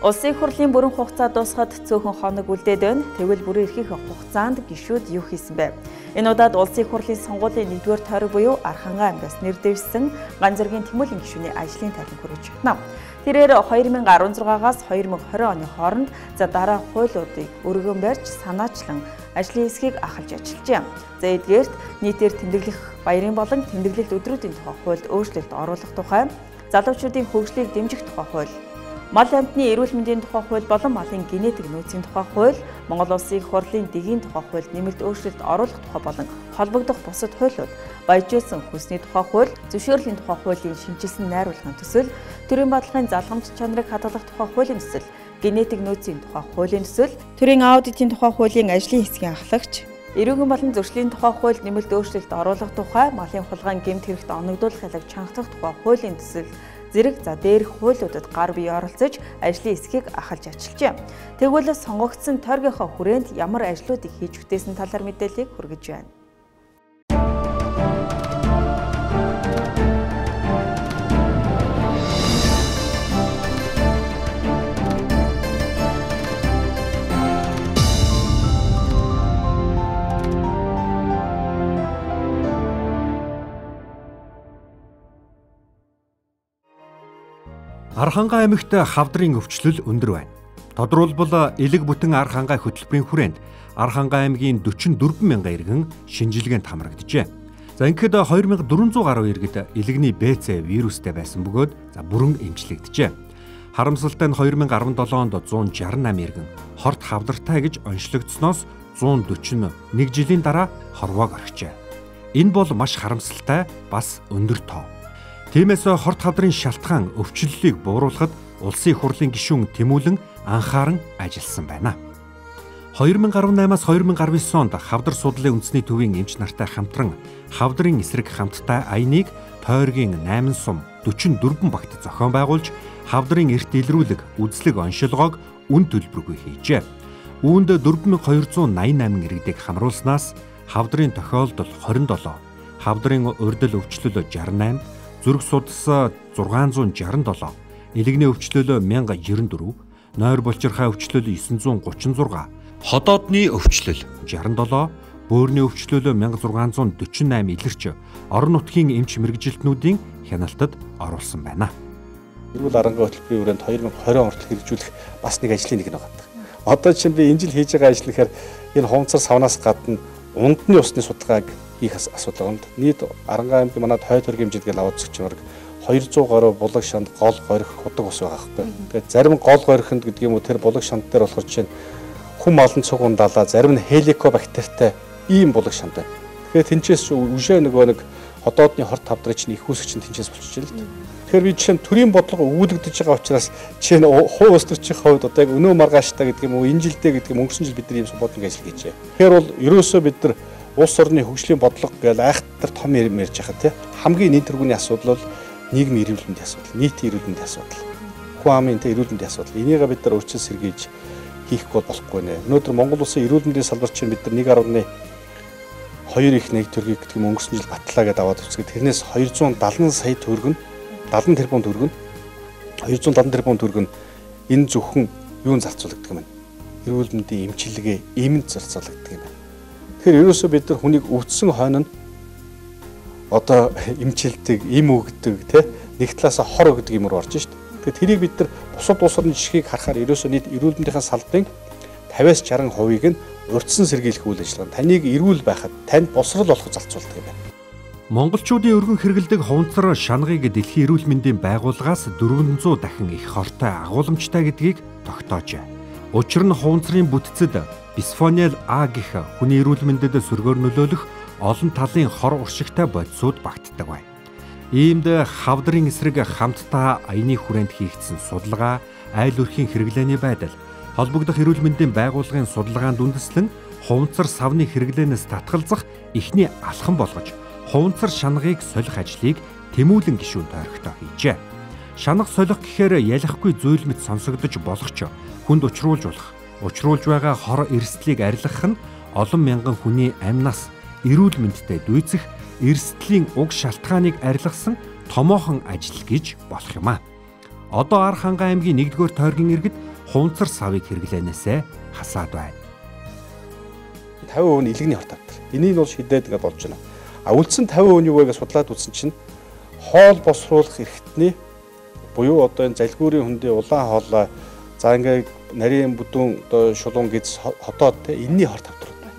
Улсын хурлын бүрэн хугацаа дуусахад цөөхөн хоног үлдээд байна. Тэгвэл бүрэн эрхийнх хугацаанд гишүүд юу хийсэн бэ? Энэ удаад Улсын хурлын сонгуулийн 1-р тойрог буюу Архангай аймгаас нэр дэвшсэн Ганзоригийн ТЭМҮҮЛЭН гишүүний ажлын тайлан хүргэж байна. Тэрээр 2016-аас 2020 оны хооронд дараа хуулиудыг өргөн барьж санаачлан ажлын хэсгийг ахалж ажиллажээ. Эдгээрт нийтээр тэмдэглэх баярын болон тэмдэглэлт өдрүүдийн тухай хуульд өөрчлөлт оруулах тухай, залуучуудын хөгжлийг дэмжих тухай хууль, мал амьтны эрүүл мэндийн тухай хууль болон малын генетик нөөцийн тухай хууль, Монгол Улсын хурлын дэгийн тухай хуульд нэмэлт өөрчлөлт оруулах тухай болон холбогдох бусад хуулиуд, баяжуулсан хүнсний тухай хууль, зөвшөөрлийн тухай хуулийн шинжилсэн найруулгын төсөл, төрийн бодлогын залгамж чанарыг хадгалах тухай хуулийн төсөл, генетик нөөцийн тухай хуулийн төсөл, төрийн аудитын тухай хуулийн ажлын хэсгийн ахлагч, эрүүгийн болон зөрчлийн тухай хуульд нэмэлт өөрчлөлт оруулах тухай, малын хулгайн гэмт хэрэгт оногдуулахыг чангах тухай хуулийн төсөл зэрэг дээрх хуулиудад гар бие оролцож ажлын хэсгийг ахалж ажиллажээ. Тэгвэл сонгогдсон тойргийнхоо хүрээнд ямар ажлуудыг хийж бүтээсэн талаар мэдээллийг хүргэж байна. Архангай аймагт хавдрын өвчлөл өндөр байна. Тодорхойлбол элэг бүтэн Архангай хөтөлбөрийн хүрээнд Архангай аймгийн 44 мянган иргэн шинжилгээнд хамрагджээ. Ингээд 2400 гаруй иргэд элэгний БЦ вирустэй байсан бөгөөд бүрэн эмчлэгджээ. Харамсалтай нь 2017 онд 168 иргэн хорт хавдартай гэж онцлогдсноос 141 жилийн дараа хорвоог орхижээ. Энэ бол маш харамсалтай бас өндөр тоо. Тиймээс хорт хавдрын шалтгаан өвчлөлийг бууруулахад Улсын хурлын гишүүн тэмүүлэн анхааран ажилласан байна. 2018-аас 2019 онд хавдар судлалын үндэсний төвийн эмч нартай хамтран хавдрын эсрэг хамттай аяныг тойргийн 8 сум 44 багт зохион байгуулж хавдрын эрт илрүүлэг үзлэг оншилгоог үн төлбөргүй хийжээ. Үүнд 4288 иргэдийг хамруулснаас хавдрын тохиолдол 27, хавдрын урдл өвчлөл 68, зүрх судас 667, элэгний өвчлөл 1094, нойр булчирхай өвчлөл 936, ходоодны өвчлөл 67, бөөрийн өвчлөл 1648 илэрч орон нутгийн эмч мэргэжилтнүүдийн хяналтад оруулсан байна. Эрүүл арангай хөтөлбөрийн хүрээнд 2020 он хүртэл хэрэгжүүлэх бас нэг ажлын нэг нэг байна. Одоо чинь би энэ жил хийж байгаа ажил гэхээр энэ хувцар савнаас гадна ундны усны судалгааг хийх асуудал байна. Нийт Арангай аймгийн манад хойд төргийн хэмжээгээр аваад зөгчмөр 200 гаруй булаг шанд гол горих худаг ус байгаа байхгүй. Тэгээд зарим гол горихынд гэдэг юм уу тэр булаг шанд дээр болохоор чинь хүм олон цуг ундалаа, зарим нь хеликобактертай ийм булаг шанд байна. Тэгэхээр тэнцээс үшээ нөгөө нэг ходоодны хорт хавдрын чинь их үүсгч чинь тэнцээс болчихж байна л дээ. Тэгэхээр би жишээ нь төрийн бодлого үүлэгдэж байгаа учраас чинь хуу устөрчих хувьд одоо яг өнөө маргааштай гэдэг юм уу энэ жилдээ гэдэг юм өнгөрсөн жил бид нар ийм бодлого ажил хийжээ. Тэгэхээр бол ерөөсөө бид нар улс орны хөгжлийн бодлого гэж айхтар том ярьж байгаа тийм хамгийн нийт тэргүүний асуудал бол нийгмийн эрүүл мэндийн асуудал, нийтийн эрүүл мэндийн асуудал, хүн амын эрүүл мэндийн асуудал. Энийг бид нар өөрчлөлт сэргийж хийхгүй болохгүй нэ. Өнөөдөр Монгол улсын эрүүл мэндийн салбар чинь бид нар 1.2 их нэг төгрөгийг гэдэг юм өнгөрсөн жил батлаа гэдээ аваад үзгээд тэрнээс 270 сая төгрөг нь 70 тэрбум төгрөг нь 270 тэрбум төгрөг нь энэ зөвхөн юунд зарцуулагддаг юм бэ? Эрүүл мэндийн эмчилгээ, эмэнд зарцуулагддаг юм байна. Тэгэхээр ерөөсөө бид нар хүнийг өвдсөн хойно нь одоо эмчилдэг, эм өгдөг, нэг талаасаа хор өгдөг юмруу орж шít. Тэгэхээр тэрийг бид нар бусад улс орны жишгийг харахаар ерөөсөө нийт эрүүл мэндийн салбарын 50-60% нь урьдчилан сэргийлэх үйл ажиллагаа. Таныг эрүүл байхад танд босрол олоход зарцуулдаг юм байна. Монголчуудын өргөн хэрэглэдэг хуванцар шанагыг дэлхийн эрүүл мэндийн байгууллагаас 400 дахин их хортой агуулмжтай гэдгийг тогтоожээ. Учир нь хуванцрын бүтцэд бисфенол А гэх хүний эрүүл мэндэд сөргөөр нөлөөлөх олон талын хор уршигтай бодисууд багтдаг байна. Иймд хавдрын эсрэг хамтдаа аяны хүрээнд хийгдсэн судалгаа, айл өрхийн хэрэглээний байдал, холбогдох эрүүл мэндийн байгууллагын судалгаанд үндэслэн хуванцар савны хэрэглээнээс татгалзах эхний алхам болгож хуванцар шанагыг солих ажлыг тэмүүлэн гишүүн тойрогтой хийжээ. Шанаг солих гэхээр ялахгүй зүйл мэт сонсогдож болох ч хүнд учруулж байгаа хор эрсдлийг арилгах нь олон мянган хүний амнаас эрүүл мэндэд дүйцэх эрсдлийн уг шалтгааныг арилгасан томоохон ажил гэж болох юм а. Одоо Архангай аймгийн 1-р тойргийн иргэд хуванцар савыг хэрэглэнээсээ хасаад байна. 50% нь илэгний хорт авдар. Энийг бол шийдээд ингээд болж байна. Үлдсэн 50% нь юу вэ гэж судлаад үзсэн чинь хоол босруулах эрхтний буюу одоо энэ залгуурын хөндийн улаан хоолой за ингээд нарийн бүдүүн одоо шулуун гэж хотоод те энэний хорт авдар байна.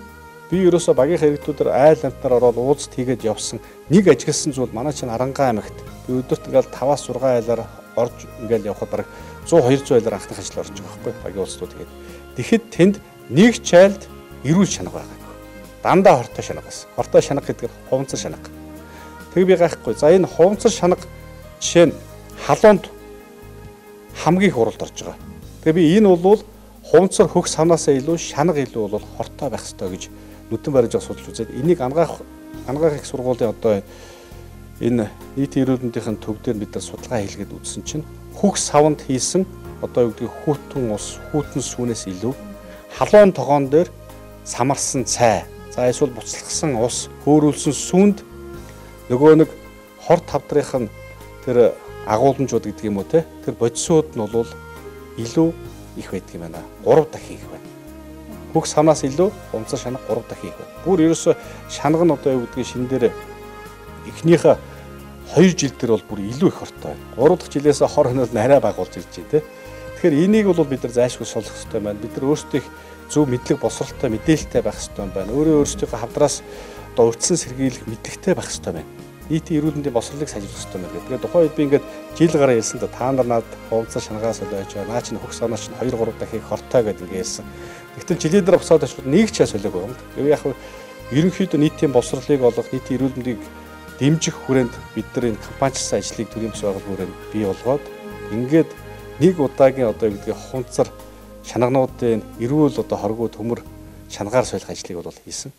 Би ерөөсө багийнхаа иргэдүүдээр айл амтнаар ороод уулзалт хийгээд явсан нэг ажигласан зүйл манай чинь Арангаан аймагт би өдөрт ингээд 5-6 айлаар орж ингээд явхад бараг 100-200 айлаар анхны ажил орж байгаа байхгүй багийн уулзтууд тэгээд. Тэгэхэд тэнд нэг чайлд эрүүл шанаг байгаа. Дандаа хортой шанаг байсан. Хортой шанаг гэдэг нь хуванцар шанаг. Тэг би гайхгүй. За энэ хуванцар шанаг жишээ нь халуунд хамгийн их уралд орж байгаа. Тэгээ би энэ бол хуванцар хөх савнаасаа илүү шанаг илүү бол хортой байх ёстой гэж нүдэн барьж судалж үзээд энийг ангаах их сургуулийн одоо энэ нийтийн эрүүл мэндийн төв дээр бид нар судалгаа хийлгээд үзсэн чинь хөх савнд хийсэн одоо юу гэдэг хүүтэн ус, хүүтэн сүүнээс илүү халуун тогоон дээр самарсан цай, за эсвэл буцалгасан ус, хөөрүүлсэн сүүнд нөгөө нэг хор тавдрынх нь тэр агуулмжууд гэдэг юм уу те тэр бодисууд нь бол илүү их байдаг юм байна. 3 дахин их байна. Хөх савнаас илүү хуванцар шанаг 3 дахин их байна. Бүр ерөөсө шанаг нь одоо юу гэдгийг шин дээр эхнийхээ 2 жил дээр бол бүр илүү их хортой байна. 3 дахь жилээс хор хөнөөл арай багуулж ирж байна те. Тэгэхээр энийг бол бид нар зайлшгүй сулах хэрэгтэй байна. Бид нар өөрсдөө зөв мэдлэг босролтой мэдээлэлтэй байх хэрэгтэй байна. Өөрсдийнхөө хавдраас одоо урьдчилан сэргийлэх мэдлэгтэй байх хэрэгтэй байна. Нийтийн эрүүл мэндийн босролыг сайжруулах хэрэгтэй байна. Тэгээд тухайн үед би ингээд жил гараа хэлсэн та нар надад хуванцар шанагаас олж байгаа. Наа чинь хөх савнаас чинь 2-3 дахин хортой гэдэг ингээд хэлсэн. Тэгтэл жилийн дараа буцаад очоод нэг ч час солиог юм. Яг ерөнхийдөө нийтийн босролыг олох, нийтийн эрүүл мэндийг дэмжих хүрээнд бид нар энэ компаничлсан ажлыг төрийн бас байгууллагын хүрээнд бий болгоод ингээд нэг удаагийн одоо юу гэдгийг хуванцар шанагнуудын эрүүл одоо хоргоо төмөр шанагаар солих ажлыг бол хийсэн.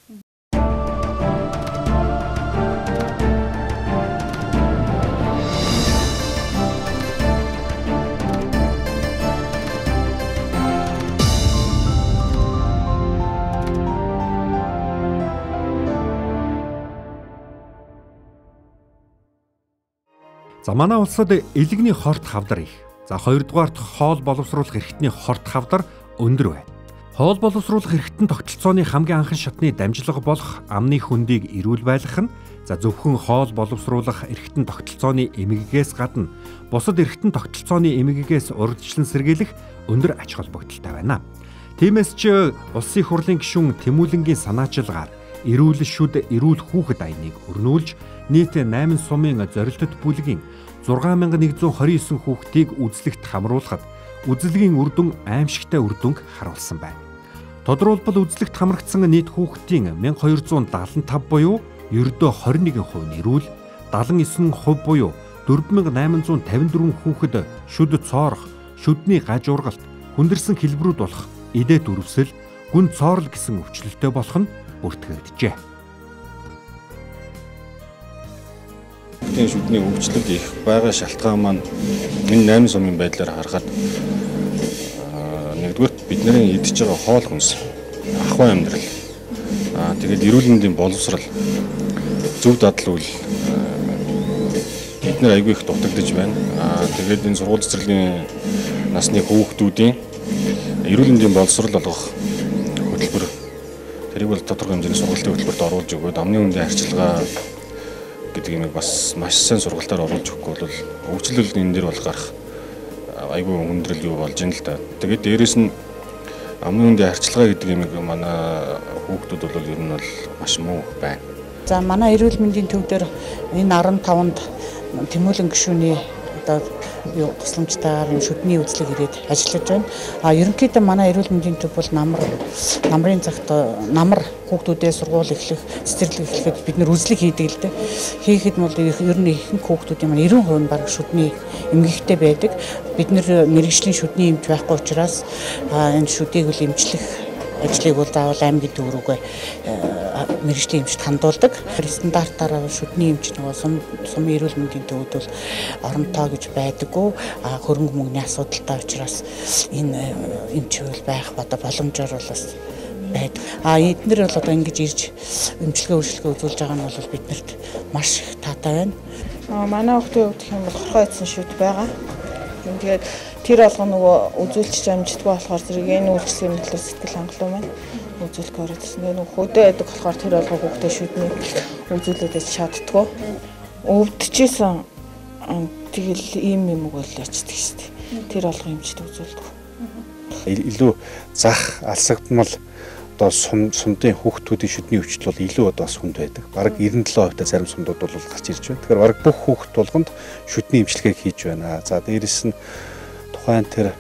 За манай улсад элэгний хорт хавдар их. За хоёрдугаарт хоол боловсруулах эрхтний хорт хавдар өндөр байна. Хоол боловсруулах эрхтэн тогтолцооны хамгийн анхан шатны дамжлага болох амны хөндийг эрүүл байлгах нь за зөвхөн хоол боловсруулах эрхтэн тогтолцооны эмгэгээс гадна бусад эрхтэн тогтолцооны эмгэгээс урьдчилан сэргийлэх өндөр ач холбогдолтой байна. Тиймээс ч улсын их хурлын гишүүн ТЭМҮҮЛЭН-гийн санаачилгаар эрүүл шүд эрүүл хүүхэд аяныг өрнүүлж нийт 8 сумын зорилтод бүлгийн 6129 хүүхдийг үзлэгт хамруулахад үзлэгийн үр дүн аимшигтай үр дүнг харуулсан байна. Тодорхойлбол үзлэгт хамрагдсан нийт хүүхдийн 1275 буюу ердөө 21% нь эрүүл, 79% буюу 4854 хүүхэд шүд цоорох, шүдний гаж ургалт, хүндэрсэн хэлбэрүүд болох эдээд үрвсэл, гүн цоорл гэсэн өвчлөлтөй болох нь бүртгэгджээ. Шүдний өвчлөлт их байгаа шалтгаан маань энэ 8 сумын байдлаар харахад нэгдүгээр бидний идэж байгаа хоол хүнс, ахуй амьдрал, тэгээд эрүүл мэндийн боловсрал, зөв дадлал бид нар айгүй их дутагдж байна. Тэгээд энэ сургууль цэцэрлэгийн насны хүүхдүүдийн эрүүл мэндийн боловсрал олгох хөтөлбөр тэрийг бол тодорхой хэмжээний сургалтын хөтөлбөрт оруулж өгөөд амны үндийн харьцалгаа гэдэг юм бас маш сайн сургалтаар оруулж өгөхгүй бол өвчлөл энэ дээр бол гарах айгүй хүндрэл юу болж байна л да. Тэгээд дээрэс нь амны үндийн харьцалгаа гэдэг юм манай хүүхдүүд бол ер нь бол маш муу байна. За манай эрүүл мэндийн төв дээр энэ 15-нд ТЭМҮҮЛЭН гишүүний одоо тусламжтайгаар юм шүдний үзлэг ирээд ажиллаж байна. Ерөнхийдөө манай эрүүл мэндийн төв бол намрын цагт намар хүүхдүүдээ сургууль эхлэх, цэцэрлэг эхлэхэд бид нэр үзлэг хийдэг л дээ. Хийхэд бол ер нь ихэнх хүүхдүүдийн маань 90% нь баг шүдний эмгэгтэй байдаг. Бид нэр мэрэгжлийн шүдний эмч байхгүй учраас энэ шүдийг үл эмчлэх ажлыг бол заавал аймгийн төв рүүгээ мэрэгжлийн эмчт хандуулдаг. Стандартаараа шүдний эмч нөгөө сумын эрүүл мэндийн төвд бол оронтой гэж байдаггүй. Хөрөнгө мөнгөний асуудалтай учраас энэ эмч бол байх боломжоор бол бас байдаг. Эднэр бол одоо ингэж ирж эмчилгээ үйлчлэгээ үзүүлж байгаа нь бол биднэрт маш их таатай байна. Манай хүүхдийн хувьд гэх юм бол хорхоо эзэн шүд байгаа. Тэгээд Тэр алга нөгөө үзүүлчих амжтгүй болохоор зэрэг энэ үйлчлэгийн төлөө сэтгэл хангалуун маань үзүүлэх ороод ирсэн. Нөгөө хөдөө байдаг болохоор тэр алга хүүхдээ шүдний үзүүлээд чаддгүй. Өвдөжсэн тэгэл ийм юм бол ячдаг шүү дээ. Тэр алга эмчд үзүүлдэг. Илүү зах алсагдмал одоо сумдын хүүхдүүдийн шүдний өвчтөл бол илүү одоо бас хүнд байдаг. Бараг 97% зарим сумдууд бол гарч ирж байна. Тэгэхээр бараг бүх хүүхд болгонд шүдний эмчилгээг хийж байна. За дээрэс нь тухайн тэр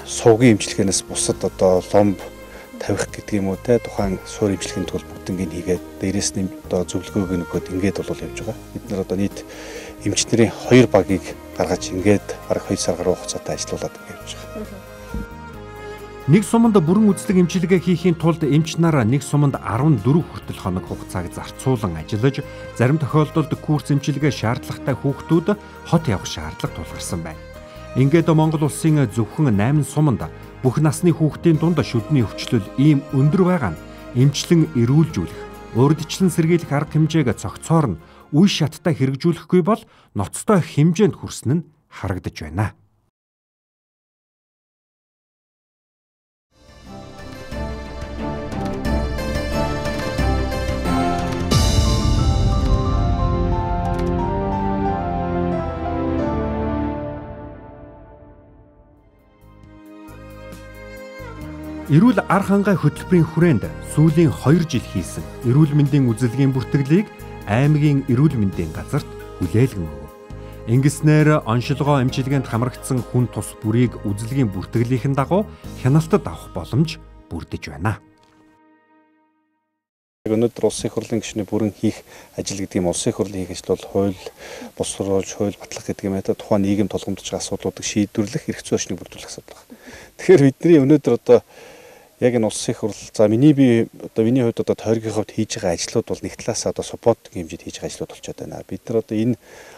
сувгийн эмчилгээнээс бусад одоо ломб тавих гэдэг юм уу те тухайн суур эмчилгээний тул бүгднийг хийгээд дээрэс нь одоо зөвлөгөөг нөгөөд ингээд бол явж байгаа. Бид нар одоо нийт эмч нарын 2 багийг гаргаж ингээд бараг 2 сар гаруй хугацаатай ажиллаулаад явж байгаа. Нэг суманд бүрэн үзлэг эмчилгээ хийхийн тулд эмч нар нэг суманд 14 хүртэл хоног хугацааг зарцуулан ажиллаж, зарим тохиолдолд курс эмчилгээ шаардлагатай хүүхдүүд хот явах шаардлага тулгарсан байна. Ингээд Монгол улсын зөвхөн 8 суманд бүх насны хүүхдийн дунд шүдний өвчлөл ийм өндөр байгаа нь эмчлэн эрүүлжүүлэх, урьдчилан сэргийлэх арга хэмжээг цогцоор нь үе шаттай хэрэгжүүлэхгүй бол ноцтой хэмжээнд хүрсэн нь харагдаж байна. Эрүүл ар хангай хөтөлбөрийн хүрээнд сүүлийн 2 жил хийсэн эрүүл мэндийн үзэлгийн бүртгэлийг аймгийн эрүүл мэндийн газарт хүлээлгэн өгөв. Ингэснээр оншилгоо эмчилгээнд хамрагдсан хүн тус бүрийг үзэлгийн бүртгэлийнхэн дагуу хяналтад авах боломж бүрдэж байна. Өнөөдөр улсын их хурлын гишүүний бүрэн хийх ажил гэдэг юм улсын их хурлын хийх ажил бол хууль босруулж, хууль батлах гэдэг юм аа тухайн нийгэм тулгамдж байгаа асуудлуудыг шийдвэрлэх эрх зүйн орчныг бүрдүүлэх асуудал байна. Тэгэхээр бидний өнөөдөр одоо яг энэ улсын их хурл за миний хувьд одоо тойргийн хувьд хийж байгаа ажлууд бол нэг талаас одоо суппорт хэмжээд хийж байгаа ажлууд болчиход байна. Бид нар одоо энэ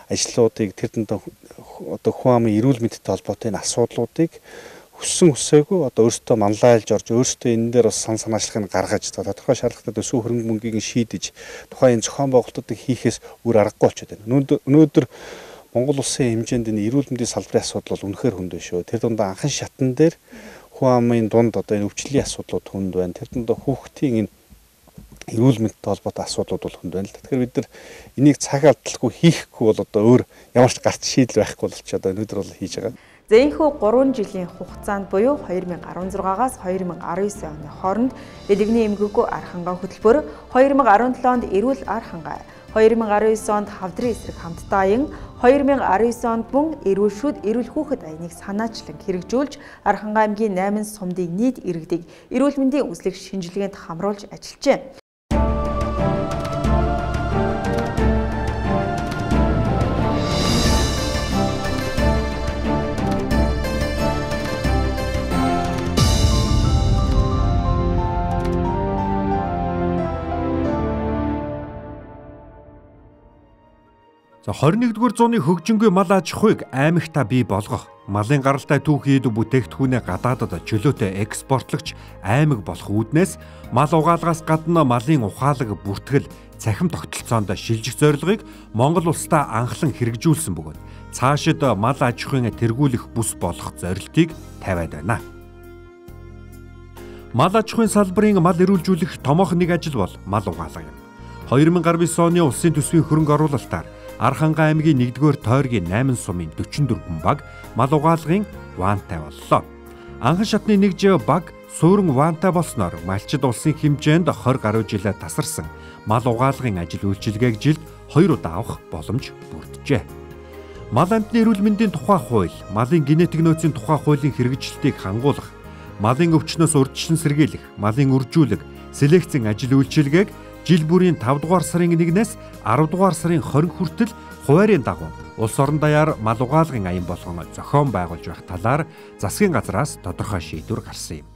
ажлуудыг тэр дэндээ одоо хүн амын эрүүл мэндтэй холбоотой энэ асуудлуудыг хүссэн хүсээгүй одоо өөрсдөө манлайлж орж өөрсдөө энэ дээр бас санаачлагыг гаргаж тодорхой шаардлагатай төсөв хөрөнгө мөнгийг шийдэж тухайн зохион байгуулалтуудыг хийхээс өөр аргагүй болчиход байна. Өнөөдөр Монгол улсын хэмжээнд энэ эрүүл мэндийн салбарын асуудал бол үнэхээр хүнд шүү. Тэр дундаа анхан шатан дээр хүн амын дунд одоо энэ өвчлөлийн асуудлууд хүнд байна. Тэр дундаа хүүхдийн энэ эрүүл мэндтэй холбоотой асуудлууд бол хүнд байна л. Тэгэхээр бид нар энийг цаг алдалгүй хийхгүй бол одоо өөр ямар ч гарт шийдэл байхгүй болчиход одоо өнөөдөр бол хийж байгаа. За энэхүү 3 жилийн хугацаанд буюу 2016-аас 2019 оны хооронд элэгний эмгэггүй ар хангай хөтөлбөр, 2017 онд эрүүл ар хангай, 2019 онд хавдрын эсрэг хамтдаа аян, 2019 онд мөн эрүүл шүд, эрүүл хүүхэд аяныг санаачлан хэрэгжүүлж ар хангай аймгийн 8 сумдын нийт иргэдийг эрүүл мэндийн үзлэг шинжилгээнд хамруулж ажиллажээ. За 21-р зууны хөгжингүй мал аж ахуйг аймагта бий болгох, малын гаралтай түүхийд бүтээгдэхүүнээ гадаадад чөлөөтэй экспортлагч аймаг болох үүднээс мал угаалгаас гадна малын ухаалаг бүртгэл цахим тогтолцоонд шилжих зорилгыг Монгол улсдаа анхлан хэрэгжүүлсэн бөгөөд цаашид мал аж ахуйн тэргүүлэх бүс болох зорилтыг тавиад байна. Мал аж ахуйн салбарын мал эрүүлжүүлэх томоохон нэг ажил бол мал угаалга юм. 2019 оны улсын төсвийн хөрөнгө оруулалтаар Ар хангай аймгийн 1-р тойргийн 8 сумын 44 баг мал угаалгын ваантай боллоо. Анхан шатны нэг баг суурин ваантай болсноор малчид улсын хэмжээнд 20 гаруй жилээ тасарсан мал угаалгын ажил үйлчилгээг жилд 2 удаа авах боломж бүрджээ. Мал амтны эрүүл мэндийн тухай хууль, малын генетик нөөцийн тухай хуулийн хэрэгжилтийг хангуулах, малын өвчнөөс урьдчилан сэргийлэх, малын үржүүлэг, селекцийн ажил үйлчилгээг жил бүрийн 5 дугаар сарын 1-ээс 10 дугаар сарын 20 хүртэл хуваарийн дагуу улс орон даяар мал угаалгын аян болгон зохион байгуулж байх талаар засгийн газраас тодорхой шийдвэр гарсан юм.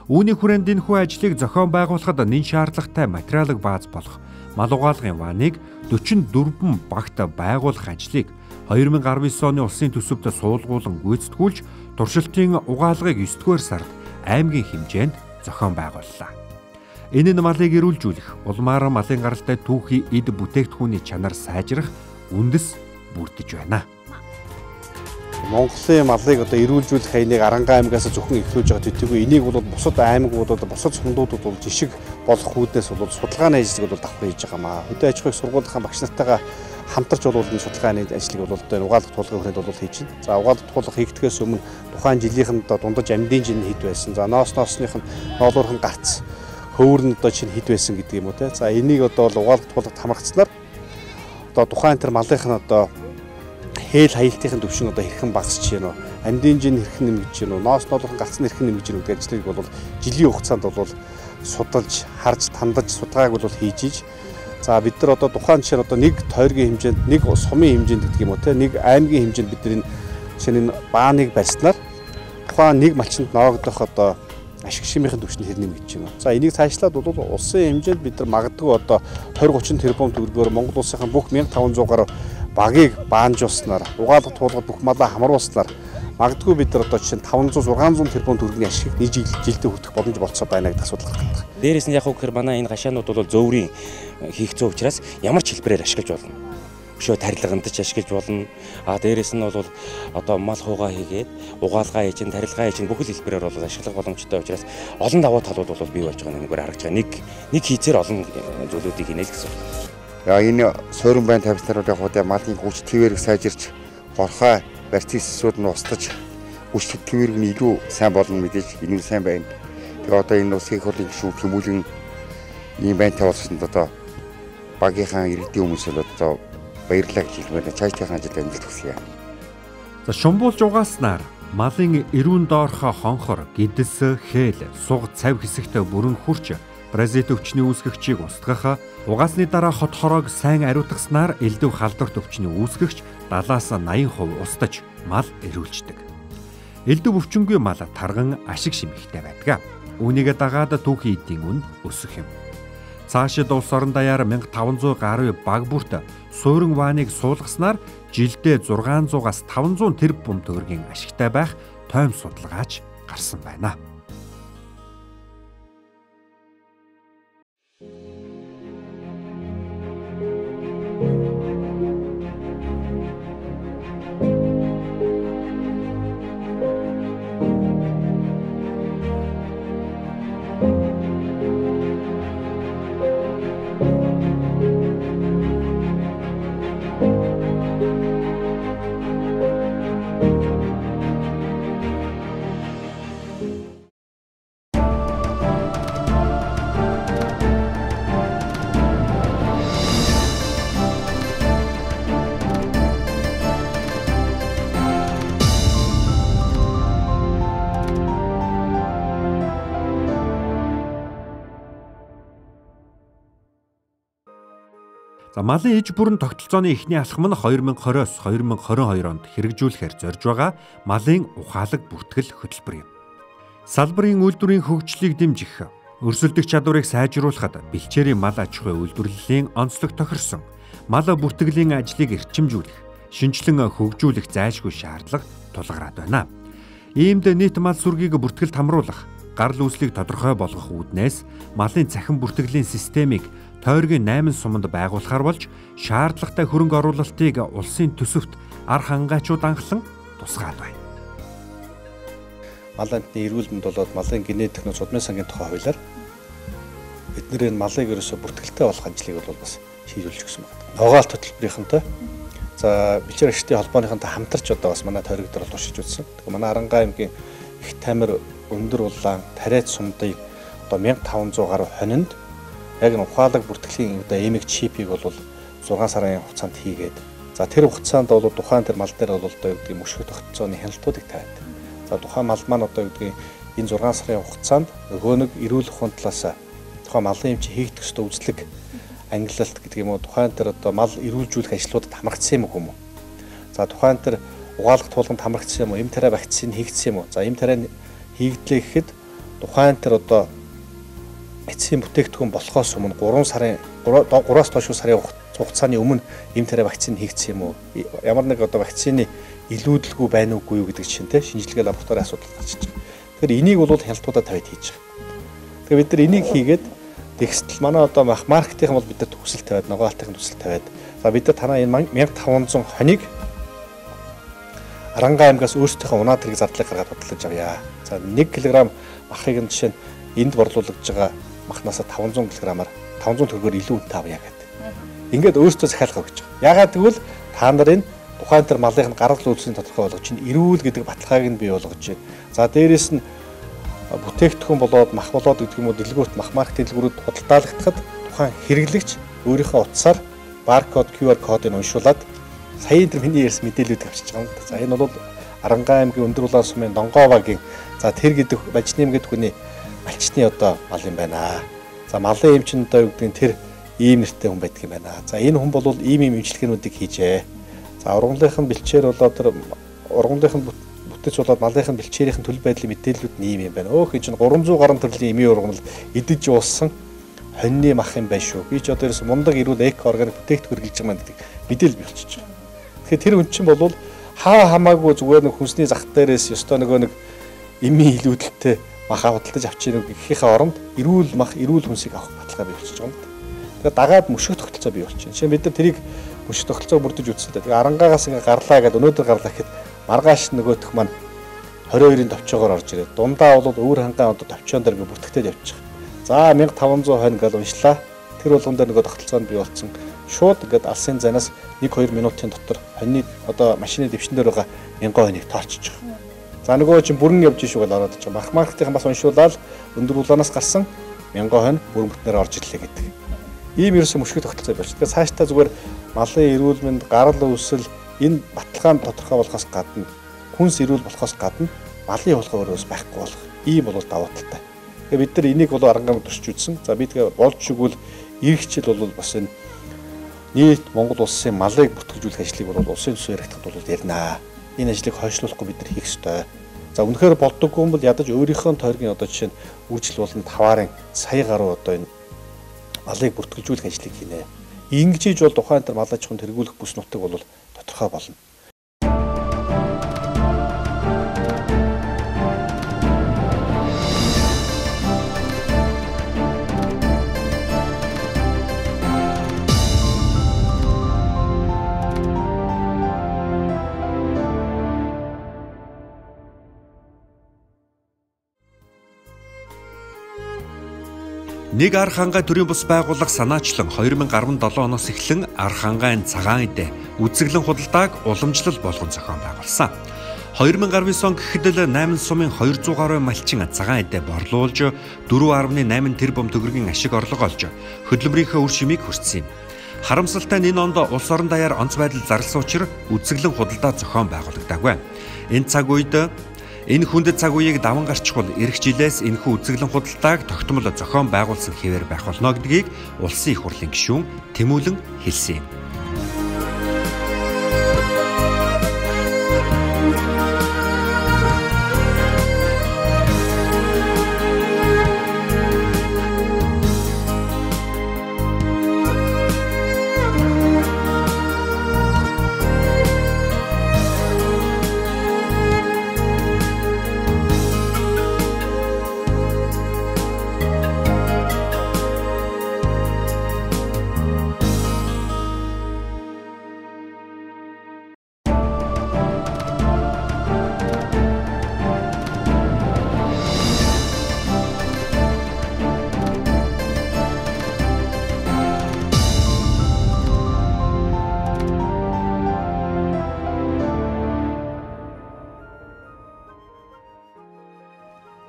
Үүний хүрээнд энэхүү ажлыг зохион байгуулахад нэн шаардлагатай материалын бааз болох мал угаалгын вааныг 44 багт байгуулах ажлыг 2019 оны улсын төсөвт суулгуулan гүйцэтгүүлж туршилтын угаалгыг 9-р сард аймгийн хэмжээнд зохион байгууллаа. Энэ нь малыг эрүүлжүүлэх, улмаар малын гаралтай түүхий эд бүтээгдэхүүний чанар сайжрах үндэс бүрдэж байна. Монголын малыг одоо эрүүлжүүлэх хаяныг Арангаа аймагаас зөвхөн эхлүүлж байгаа төдийгүй энийг бол бусад аймагуудад бусад сумдуудад бол жишг болох үүднээс бол судалгааны ажлыг бол давхар хийж байгаа маа. Хөдөө аж ахуйн сургуулийн багш нартайгаа хамтарч бол энэ судалгааны ажлыг бол одоо угаалгах туулгын хүрээнд бол хийж байна. За угаалгах туулга хийгдгээс өмнө тухайн жилийнхэнд дундаж амьдын жин хэд байсан. За ноосных нь ноолуурхан гарц хөвөр нь одоо чинь хэд байсан гэдэг юм уу те. За энийг одоо угаалгах туулгад хамрагдсанаар одоо тухайн тэр малынх нь одоо хээл хаялтын төвшин одоо хэрхэн багасч байна уу? Амьдын жин хэрхэн нэмэгдэж байна уу? Ноос ноолуурхан гарц нь хэрхэн нэмэгдэж байна гэдэг ажлыг бол жилийн хугацаанд бол судалж, харж, тандаж судалгааг бол хийж. За бид нар одоо тухайн жишээ одоо нэг тойргийн хэмжээнд, нэг сумын хэмжээнд гэдэг юм уу те, нэг аймгийн хэмжээнд бид нар энэ бааныг барьснаар тухайн нэг малчинд ноогдох одоо ашиг шимийн төвшин хэр нэмэгдэж байна. За энийг цаашлаад бол улсын хэмжээнд бид нар магадгүй одоо 20-30 тэрбум төгрөгөөр Монгол улсынхаа бүх 1500 гаруй багийг баанжуулснаар, угаалгах туулгад бүх малаа хамруулснаар магадгүй бид нар одоо жишээ нь 500-600 тэрбум төгрөгийн ашиг нэг жилдээ хүртэх боломж болцоо байна гэдэг асуудал гарах гэдэг. Дээрээс нь яг гэхээр манай энэ гашаанууд бол зөөврийн хийгцэн учраас ямар ч хэлбэрээр ашиглаж болно. Өшөө тарилганд ч ашиглаж болно. Дээрээс нь бол одоо мал хуугаа хийгээд угаалгаа хийж, тарилгаа хийж бүх хэлбэрээр бол ашиглах боломжтой учраас олон давуу талууд бол бий болж байгаа нэгээр харагдж байгаа. Нэг хийцээр олон зүйлүүдийг хийнэ л гэсэн үг. Энэ суурин байн тавьснаар яг малын хүч твэрийг сайжирч горхой барьцын эсрүүд нь устгаж хүч твэрийг нь илүү сайн болно мэдээж энэ сайн байна. Тэгээ одоо энэ улсын хурлын гишүүн тэмүүлэн ийм байн тавьсанд одоо багийнхаа иргэдийн хүмүүс л одоо баярлалаа гэж хэлмээр цаашдын ажил амжилт хүсье. За шумбуулж угааснаар малын эрүүн доорхоо хонхор, гидс, хээл, суг, цав хэсэгтэй бүрэн хурч паразит өвчний үүсгэгчийг устгах, угаасны дараа хот хороог сайн ариутгаснаар элдв халдварт өвчний үүсгэгч 70-80% устж мал эрүүлждэг. Элдв өвчнгүй мал тарган ашиг шимэгтэй байдаг. Үүнийгээ дагаад түүхийн эдийн үн өсөх юм. Цаашид улс орон даяар 1500 гаруй баг бүрт суурин вааныг суулгаснаар жилдээ 600-аас 500 тэрбум төгрөгийн ашигтай байх тойм судалгаач гарсан байна. За малын иж бүрэн тогтолцооны эхний алхам нь 2020-оос 2022 онд хэрэгжүүлэхээр зорж байгаа малын ухаалаг бүртгэл хөтөлбөр юм. Салбарын үйлдвэрийн хөгжлийг дэмжих, өрсөлдөх чадварыг сайжруулахад бэлчээрийн мал аж ахуйн үйлдвэрлэлийн онцлог тохирсон мал бүртгэлийн ажлыг эрчимжүүлэх, шинжилэн хөгжүүлэх зайлшгүй шаардлага тулгараад байна. Иймд нийт мал сүргийг бүртгэлд хамруулах, гарал үүслийг тодорхой болгох үүднээс малын цахим бүртгэлийн системийг тойргийн 8 суманд байгуулахаар болж шаардлагатай хөрөнгө оруулалтыг улсын төсөвт ар хангайчууд анхлан тусгаад байна. Мал амтны эрүүл мэнд болоод малын генетик технологи судмын сангийн тухай хуулиар бид нэр энэ малыг ерөөсө бүртгэлтэй болох ажлыг бол бас шийдвэрлэж өгсөн байна. Угаалт хөтөлбөрийнхэнтэй за бэлчээр ашигтын холбооныхонтой хамтарч одоо бас манай тойрог дээр туршиж үзсэн. Тэгэхээр манай Арангаа аймгийн их тамир өндөр улаан тариац сумдыг одоо 1500 гаруй хонинд яг энэ ухаалаг бүртгэлийн одоо эмэг чипийг бол 6 сарын хугацаанд хийгээд за тэр хугацаанд бол тухайн тэр мал дээр бол одоо юу гэдэг мөшгөх тогтцооны хяналтуудыг тавиад. За тухайн мал маань одоо юу гэдэг энэ 6 сарын хугацаанд нөгөө нэг эрүүл ухааны талаас тухайн малын эмч хийгдэх ёстой үзлэг ангиллалт гэдэг юм уу тухайн тэр одоо мал эрүүлжүүлэх ажлуудад хамрагдсан юм уу? За тухайн тэр угаалгах туулганд хамрагдсан юм уу? Эм тарай вакцины хийгдсэн юм уу? За эм тарай хийгдлээ гэхэд тухайн тэр одоо эцсийн бүтээгдэхүүн болохоос өмнө 3-аас доош сарын хугацааны өмнө эм тарай вакцины хийгдсэн юм уу? Ямар нэг одоо вакцины илүүдэлгүй байна уугүй юу гэдэг чинь те шинжилгээ лабораторийн асуудал гарч иж байгаа. Тэгэхээр энийг бол хяналтуудаа тавиад хийж байгаа. Тэгэхээр бид нар энийг хийгээд текстил манай одоо маркетинг бол бид нар төсөл тавиад ногоалтын төсөл тавиад за бид нар танаа энэ 1500 хоног Арангаа аймгаас өөрсдийнхөө унаад хэрэг зардлыг гаргаад бодлож авъя. За 1 кг махыг нь жишээ нь энд борлуулж байгаа махнаас 500 кг-аар 500 төгрөгөөр илүү үнэтэй авъя гэдэг. Ингээд өөрсдөө захиалах гэж байгаа. Яагаад гэвэл та нарын тухайн тэр малын гарал үйлсийн тодорхой болгож чинь эрүүл гэдэг баталгааг нь бий болгож байна. За дээрэс нь бүтээгдэхүүн болоод мах болоод гэдэг юм уу дэлгүүрт мах маркет дэлгүүрүүд худалдаалагдахад тухайн хэрэглэгч өөрийнхөө утсаар баркод QR кодыг уншуулад саяын тэр миний ярьсан мэдээллүүдийг авчиж байгаа юм. За энэ бол Арангаа аймгийн Өндөр улаан сумын Донгоовагийн за тэр гэдэг Бажним гэдэг хүний малчны одоо мал юм байна. За малын эмчин одоо юу гэдэг нь тэр ийм нэртэй хүн байдаг юм байна. За энэ хүн бол ийм имчилгээнүүдийг хийжээ. За ургамлынхын бэлчээр болоод тэр ургамлынхын бүтэц болоод малынхын бэлчээрийн төлөв байдлын мэдээллүүд нь ийм юм байна. Өөх энэ чинь 300 гаруй төрлийн эмийн ургамал идэж уусан хоньны мах юм байна шүү. Би ч одоо ерөөс мундаг эрүүл эко органик бүтээгдэхүүн хэрэглэж байгаа гэдэг мэдээлэл бий болчихж байгаа. Тэгэхээр тэр хүн чинь бол хаа хамаагүй зүгээр нэг хүнсний зах дээрээс ёстой нөгөө нэг эмийн илүүдэлтэй мах худалдаж авчихна гэхийнхээ оронд эрүүл мах, эрүүл хүнсийг авах баталгаа бий болчихж байгаа юм. Тэгэхээр дагаад мөшөх тогтолцоо бий болчихно. Жишээ нь бид нар тэрийг мөшөх тогтолцоог бүрдэж үзсэн. Тэгээ Арангаагаас ингээ гарлаа гэдэг өнөөдөр гарлаа гэхэд маргааш нөгөөх маань 22-ын товчоогоор орж ирээд дундаа бол өвөр хангаан одоо товчоон дээр ингээ бүртгэгдээд явчих. За 1500 хонь гэж уншлаа. Тэр болгон дээр нөгөө тогтолцоонд бий болсон. Шууд ингээд алсын занаас 1-2 минутын дотор хоньны одоо машины дэвшин дээр байгаа 1000 хоньыг тоорчиж байгаа. За нөгөө чинь бүрэн явж ишүүг ороод байгаа. Мах маркетийн бас уншуулаад өндөр улаанаас гарсан 1000 хонь бүрэн бүтнээр орж ирлээ гэдэг. Ийм ерөөсөө мөшгөө тогтолцоо байж. Тэгэхээр цаашдаа зүгээр малын эрүүл мэнд, гарал үүсэл энэ баталгаанд тодорхой болохоос гадна хүнс эрүүл болохоос гадна малын хулгай өрөөс байхгүй болох. Ийм бол давуу талтай. Тэгэхээр бид нар энийг бол Арангаамд туршиж үзсэн. За би тэгээ болж игэл иргэжил бол бас энэ нийт Монгол улсын малыг бүртгэжүүлэх ажлыг бол улсын төсөв яригдахад бол ярина. Энэ ажлыг хойшлуулахгүй бид нар хийх ёстой. За үнэхээр болдоггүй юм бол ядаж өөрийнхөө тойргийн одоо жишээ нь үржил болон таваарын сая гаруй одоо энэ малыг бүртгэлжүүлэх ажлыг хийнэ. Ингэж хийж бол тухайн тэр мал аж ахуйн тэргүүлэх бүс нутаг бол тодорхой болно. Нэг арх хангай төрийн бус байгууллага санаачлан 2017 оноос эхлэн арх хангайн цагаан эдэ үзэглэн худалдааг уламжлал болгон зохион байгуулсан. 2019 он гэхэд л 8 сумын 200 гаруй малчин цагаан эдэ борлуулж 4.8 тэрбум төгрөгийн ашиг орлого олж хөдөлмөрийнхөө үр шимийг хүртсэн юм. Харамсалтай нь энэ онд улс орон даяар онц байдал зарласан учраас үзэглэн худалдаа зохион байгуулагдаагүй. Энэ хүндэт цаг үеийг даван гарчихвал эх жилээс энэхүү үзэглэн худалдааг тогтмол зохион байгуулсан хэвээр байх болно гэдгийг улсын их хурлын гишүүн ТЭМҮУЛЭН хэлсэн юм.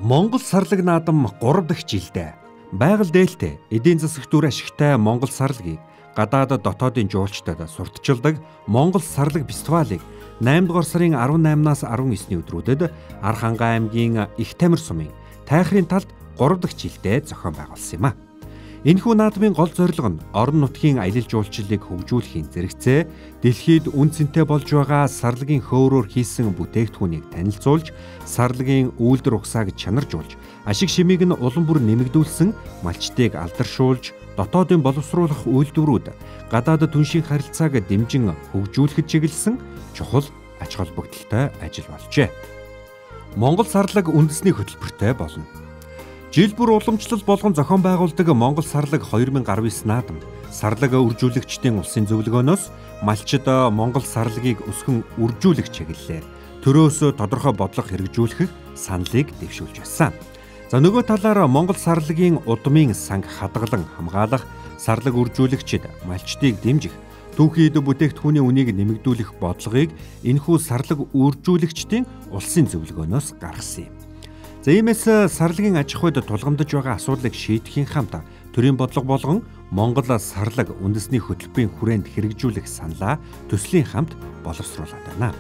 Монгол сарлаг наадам 3 дахь жилдээ байгаль дээлтэй эдийн засаг дүр ашигтай Монгол сарлагийг гадаад дотоодын жуулчдад сурталчилдаг Монгол сарлаг фестивалыг 8 дугаар сарын 18-наас 19-ний өдрүүдэд Архангай аймгийн Их Тамир сумын Тайхрын талд 3 дахь жилдээ зохион байгуулсан юм а. Энэхүү наадмын гол зорилго нь орон нутгийн аялал жуулчлалыг хөгжүүлэхийн зэрэгцээ дэлхийд үн цэнтэй болж байгаа сарлагын хөөрөөр хийсэн бүтээгдэхүүнийг танилцуулж, сарлагын үйлдвэр ухсааг чанаржуулж, ашиг шимийг нь улам бүр нэмэгдүүлсэн малчдыг алдаршуулж, дотоодын боловсруулах үйлдвэрүүд гадаад түншийн харилцааг дэмжин хөгжүүлэхэд чиглэсэн чухал ач холбогдолтой ажил болжээ. Монгол сарлаг үндэсний хөтөлбөртэй болно. Жил бүр уламжлал болгон зохион байгуулдаг Монгол сарлаг 2019 наадам сарлаг үржүүлэгчдийн улсын зөвлөгөөнөөс малчид Монгол сарлагийг өсгөн үржүүлэх чиглэлээр төрөөс тодорхой бодлого хэрэгжүүлэх саналыг дэвшүүлж байсан. За нөгөө талаар Монгол сарлагын удмын санг хадгалан хамгаалах, сарлаг үржүүлэгчид малчдыг дэмжих, түүхийд бүтээгдэхүүний үнийг нэмэгдүүлэх бодлогыг энэхүү сарлаг үржүүлэгчдийн улсын зөвлөгөөнөөс гаргасан юм. За иймээс сарлагын аж ахуйд тулгамдж байгаа асуудлыг шийдэхийн хамт төрийн бодлого болгон Монгол сарлаг үндэсний хөтөлбөрийн хүрээнд хэрэгжүүлэх саналаа төслийн хамт боловсруулад байна.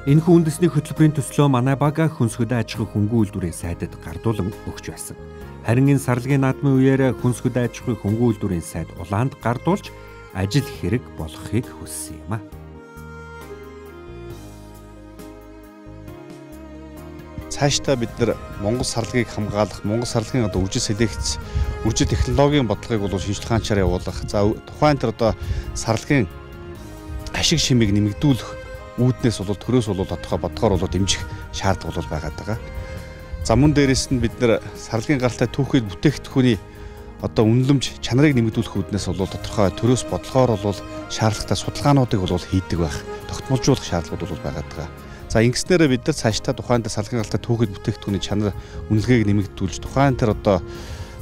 Энэхүү үндэсний хөтөлбөрийн төслөө манай баг хүнс хөдөө аж ахуй хөнгөн үйлдвэрийн сайдад гардуулан өгч байсан. Харин энэ сарлагын наадмын үеэр хүнс хөдөө аж ахуй хөнгөн үйлдвэрийн сайд улаанд гардуулж ажил хэрэг болгохыг хүссэн юм а. Цаашдаа бид нар Монгол сарлагыг хамгаалах, Монгол сарлагын үржил селекц, үржил технологийн бодлогыг бол шинжлэх ухаанчаар явуулах. За тухайн тэр сарлагын ашиг шимийг нэмэгдүүлэх үүднээс бол төрөөс бол тодорхой бодлогоор дэмжих шаардлага бол байгаад байгаа. За мөн дээрээс нь бид нар сарлагын гаралтай түүхэд бүтээгдэхүүний үнэлэмж чанарыг нэмэгдүүлэх үүднээс бол тодорхой төрөөс бодлогоор бол шаардлагатай судалгаануудыг бол хийдэг байх, тогтмолжуулах шаардлагууд бол байгаад байгаа. За ингэснээр бид нар цаашдаа тухайн дээр сарлагын гаралтай түүхэд бүтээгдэхүүний чанар үнэлгээг нэмэгдүүлж тухайн тэр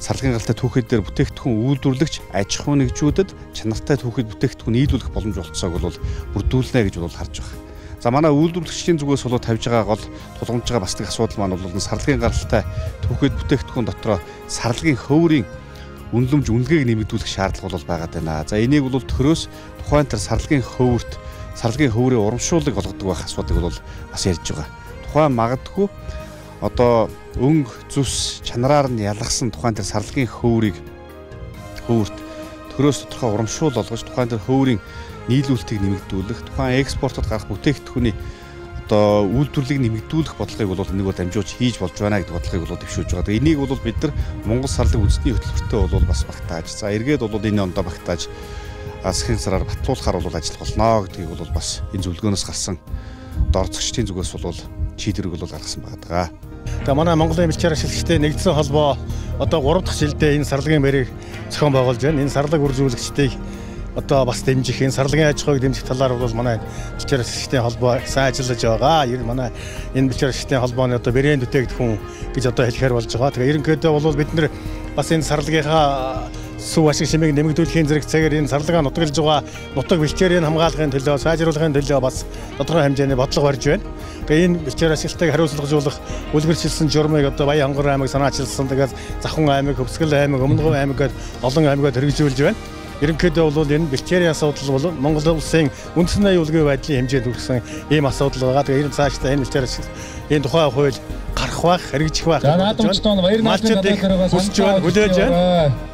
сарлагын гаралтай түүхэд дээр бүтээгдэхүүн үйлдвэрлэгч аж ахуй нэгжүүдэд чанартай түүхэд бүтээгдэхүүн нийлүүлэх боломж олцоог бол бүрдүүлнэ гэж бол харж байгаа. За манай үйлдвэрлэгчдийн зүгээс бол тавьж байгаа гол тулгамдж байгаа бас нэг асуудал маань бол сарлагын гаралтай түүхэд бүтээгдэхүүн дотроо сарлагын хөврийн үнэлэмж үнэлгээг нэмэгдүүлэх шаардлага бол байгаад байна. За энийг бол төрөөс тухайн тэр сарлагын хөврийн урамшууллыг олгодог байх асуудлыг бол бас ярьж байгаа. Тухайн магадгүй өнг зүс чанараар нь ялгсан тухайн тэр сарлагын хөврт төрөөс тодорхой урамшуул олгож тухайн тэр хөврийн нийлүүлэлтийг нэмэгдүүлэх, тухайн экспортод гарах бүтээгдэхүүний үйлдвэрлэлийг нэмэгдүүлэх бодлогыг бол энийг бол дамжуулж хийж болж байна гэдэг бодлогыг бол дэвшүүлж байгаа. Тэгээ энийг бол бид нар Монгол сарлаг үндэсний хөтөлбөртөө бол бас багтааж, за эргээд бол энэ ондоо багтааж асхийн сараар батлуулахаар бол ажиллах болно гэдгийг бол бас энэ зөвлөгөөнөөс гарсан орцогчдын зүгээс бол шийдвэрийг бол гаргасан байгаа. Тэгээ манай Монголын бэлчээр ашиглагчдын нэгдсэн холбоо 3 дахь жилдээ энэ сарлагын мэрийг зохион байгуулж байна. Энэ сарлаг үржүүлэгчдийг бас дэмжих, энэ сарлагын аж ахуйг дэмжих талаар бол манай бэлчээр ашиглагчдын холбоо сайн ажиллаж байгаа. Манай энэ бэлчээр ашиглагчдын холбооны брэнд бүтээгдэхүүн гэж хэлэхээр болж байгаа. Тэгээ ерөнхийдөө бол бид нар бас энэ сарлагынхаа сүү ашиг шимийг нэмэгдүүлэхийн зэрэг цагаар энэ сарлагаа нутгалж байгаа нутаг бэлчээрийг хамгаалахын төлөө, сайжруулахын төлөө бас тодорхой хэмжээний бодлого барьж байна. Тэгээ энэ бэлчээр ашиглалтыг хариуцлагажуулах үлгэрчилсэн журмыг Баян хонгор аймаг санаачилсан, тэгээд Завхан аймаг, Хөвсгөл аймаг, Өмнөгов аймаг гээд олон аймагад хэрэгжүүлж байна. Ерөнхийдөө бол энэ бэлчээрийн асуудал бол Монгол улсын үндэсний аюулгүй байдлын хэмжээнд хүрсэн ийм асуудал байгаа. Тэгээ энэ цаашдаа энэ бэлчээр энэ тухай хууль гарах байх, хэрэгжих байх. За наадамчтай бол баяр наадмын хүсэж байна, хүлээж байна.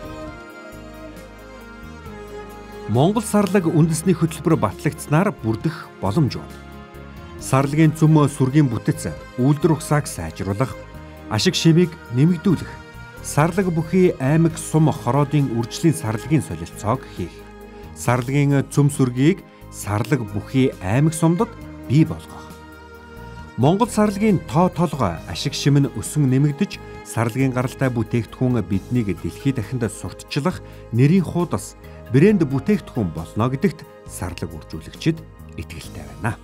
Монгол сарлаг үндэсний хөтөлбөр батлагдсанаар бүрдэх боломж байна. Сарлагын цөм сүргийн бүтэц, үйлдвэр ухсааг сайжруулах, ашиг шимийг нэмэгдүүлэх, сарлаг бүхий аймаг сум хороодын үржлийн сарлагын солилцоог хийх, сарлагын цөм сүргийг сарлаг бүхий аймаг сумдад бий болгох. Монгол сарлагын тоо толгой ашиг шим нь өсөн нэмэгдэж, сарлагын гаралтай бүтээгдэхүүн биднийг дэлхийд дахинд сурталчлах нэрийн хуудас брэнд бүтээгдэхүүн болно гэдэгт сарлаг үржүүлэгчид итгэлтэй байна.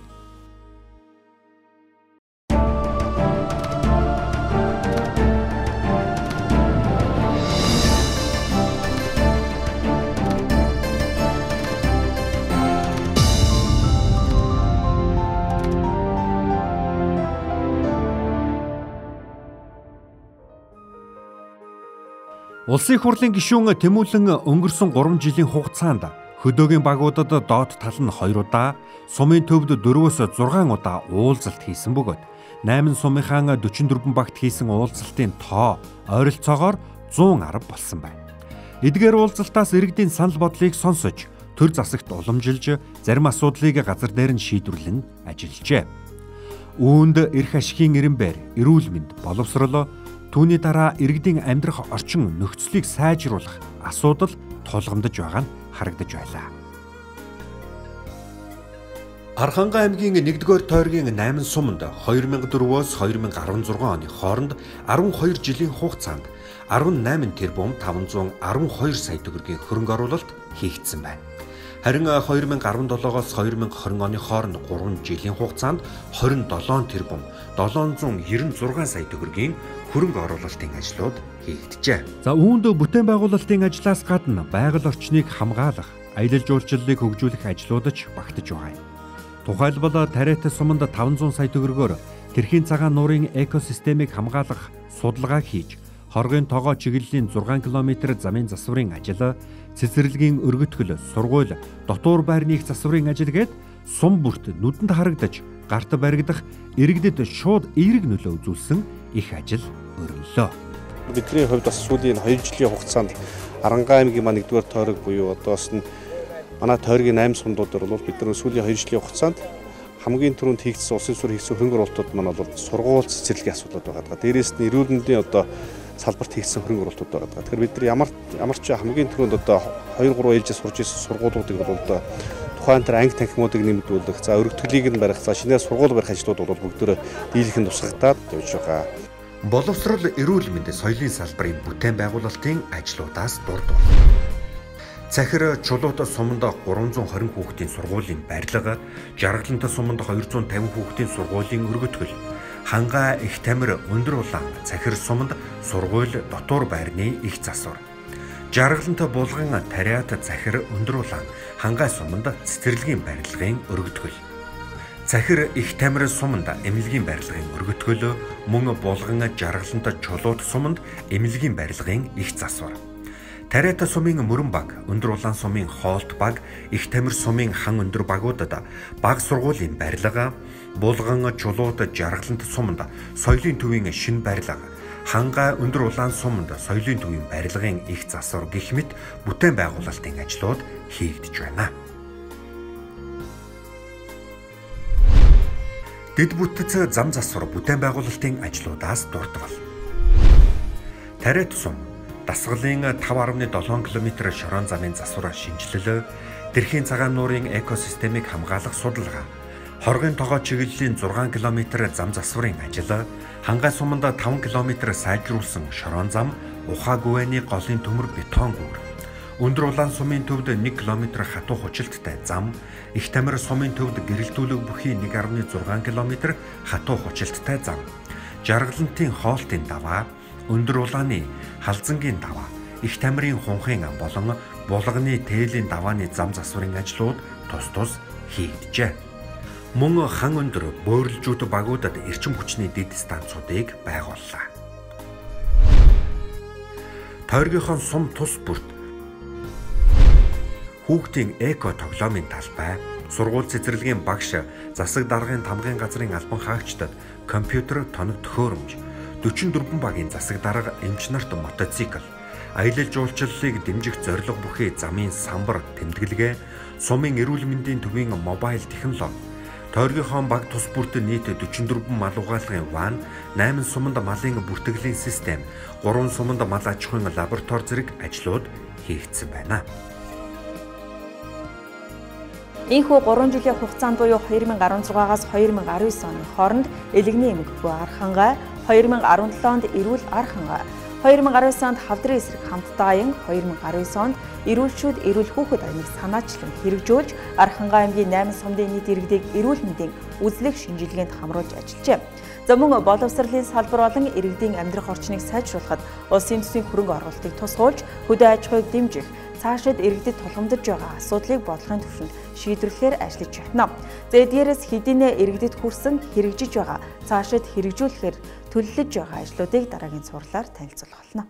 Улсын их хурлын гишүүн тэмүүлэн өнгөрсөн 3 жилийн хугацаанд хөдөөгийн багуудад доод тал нь 2 удаа, сумын төвд 4-6 удаа уулзалт хийсэн бөгөөд 8 сумынхаа 44 багт хийсэн уулзалтын тоо ойролцоогоор 110 болсон байна. Эдгээр уулзалтаас иргэдийн санал бодлыг сонсож, төр засагт уламжилж, зарим асуудлыг газар дээр нь шийдвэрлэн ажиллажээ. Үүнд эрх ашигын эренбээр, эрүүл мэнд, боловсрол, түүний дараа иргэдийн амьдрах орчин нөхцөлийг сайжруулах асуудал тулгамдж байгаа нь харагдаж байлаа. Архангай аймгийн 1-р тойргийн 8 суманд 2004-өөс 2016 оны хооронд 12 жилийн хугацаанд 18 тэрбум 512 сая төгрөгийн хөрөнгө оруулалт хийгдсэн байна. Харин 2017-оос 2020 оны хооронд 3 жилийн хугацаанд 27 тэрбум 796 сая төгрөгийн хөрөнгө оруулалтын ажлууд хийгджээ. За үүнд бүтээн байгуулалтын ажлаас гадна байгаль орчныг хамгаалах, аялал жуулчлалыг хөгжүүлэх ажлууд ч багтаж байгаа юм. Тухайлбал тариат суманд 500 сая төгрөгөөр Төрийн цагаан нуурын экосистемийг хамгаалах судалгаа хийж, хоргийн тогоо чиглэлийн 6 км замын засварын ажил, цэцэрлэгийн өргөтгөл, сургууль, дотуур байрны засварын ажил гээд сум бүрт нүдэнд харагдаж гарт баригдах иргэдэд шууд эерэг нөлөө үзүүлсэн их ажил өрнөлөө. Бидний хувьд бас сүүлийн 2 жилийн хугацаанд Арангаа аймгийн маань 1-р тойрог буюу одоос нь манай тойргийн 8 сумдуудаар бол бид нар сүүлийн 2 жилийн хугацаанд хамгийн түрүүнд хийгдсэн улсын суурь хийгдсэн хөрөнгө оруулалтууд маань бол сургууль цэцэрлэгийн асуудлууд байгаа. Дээрээс нь эрүүл мэндийн одоо салбарт хийгдсэн хөрөнгө оруулалтууд байгаа. Тэгэхээр бид нар ямар ч хамгийн түрүүнд одоо 2-3 ээлжид сурж ирсэн сургуулиудыг бол одоо тухайн тэр анги танхимуудыг нэмэгдүүлэх, за өргөтгөлийг нь барих, за шинээр сургууль барих ажлууд бол бүгдөө дийлэнх нь тусгагдаад явж байгаа. Боловсрол, эрүүл мэнд, соёлын салбарын бүтээн байгуулалтын ажлуудаас дурдвал. Цахир чулуут суманд 320 хүүхдийн сургуулийн барилга, Жаргалант суманд 250 хүүхдийн сургуулийн өргөтгөл, Хангаа их тамир өндөр улаан цахир суманд сургууль дотуур байрны их засвар, Жаргалант булган тариат цахир өндөр улаан Хангаа суманд цэцэрлэгийн барилгын өргөтгөл, Цахир их тамир суманд эмнэлгийн барилгын өргөтгөл, мөн булган Жаргалант чулуут суманд эмнэлгийн барилгын их засвар, Тариат сумын мөрөн баг, өндөр улаан сумын хоолт баг, их тамир сумын хан өндөр багуудад баг сургуулийн барилга, булган чулуут Жаргалант суманд соёлын төвийн шинэ барилга, Хангаа өндөр улаан суманд соёлын төвийн барилгын их засвар гэх мэт бүтээн байгуулалтын ажлууд хийгдэж байна. Дэд бүтц зам засвар бүтээн байгуулалтын ажлуудаас дурдвал. Тариат сум дасгалын 5.7 км шорон замын засвар шинжилэл, Төрийн цагаан нуурын экосистемийг хамгаалах судалгаа, хоргийн тогоо чиглэлийн 6 км зам засварын ажил, Хангаа суманд 5 км сайжруулсан шорон зам, ухаагүйний голын төмөр бетон гүүр, өндөр улаан сумын төвд 1 км хатуу хучилттай зам, их тамир сумын төвд гэрэлтүүлэг бүхий 1.6 км хатуу хучилттай зам, Жаргалантын хоолтын даваа, өндөр улааны халзангийн даваа, их тамирын хунхын ам болон булганы тээлийн давааны зам засварын ажлууд тус хийгджээ. Мөн хан өндөр бөөрөлжүүд багуудад эрчим хүчний дэд станцуудыг байгууллаа. Тойргийнхоо сум тус бүрт хүүхдийн эко тоглоомын талбай, сургууль цэцэрлэгийн багш, засаг даргын тамгын газрын албан хаагчдад компьютер тоног төхөөрөмж, 44 багийн засаг дарга эмч нарт мотоцикл, аялал жуулчлалыг дэмжих зорилго бүхий замын самбар тэмдэглэгээ, сумын эрүүл мэндийн төвийн мобайл технологи, тойргийнхоо баг тус бүрт нийт 44 мал угаалгын ван, 8 суманд малын бүртгэлийн систем, 3 суманд мал аж ахуйн лаборатори зэрэг ажлууд хийгдсэн байна. Энэхүү 3 жилийн хугацаанд буюу 2016-аас 2019 оны хооронд элэгний эмгэггүй Архангаа, 2017 онд эрүүл Архангаа, 2019 онд хавдрын эсрэг хамтдаа аян, 2019 онд эрүүлчүүд эрүүл хүүхэд аймаг санаачлан хэрэгжүүлж Архангаа аймгийн 8 сумдын нийт иргэдийг эрүүл мэндийн үзлэх шинжилгээнд хамруулж ажиллажээ. За мөн боловсролын салбар болон иргэдийн амьдрах орчныг сайжруулахад улсын төсвийн хөрөнгө оруулалтыг тусгуулж хөдөө аж ахуйг дэмжих, цаашид иргэдэд тулгамдж байгаа асуудлыг бодлогын түвшинд шийдвэрлэхээр ажиллаж байна. За эдгээрээс хэдийнэ иргэдэд хүрсэн хэрэгжиж байгаа, цаашид хэрэгжүүлэхээр төлөвлөж байгаа ажлуудыг дараагийн цувралаар танилцуулах болно.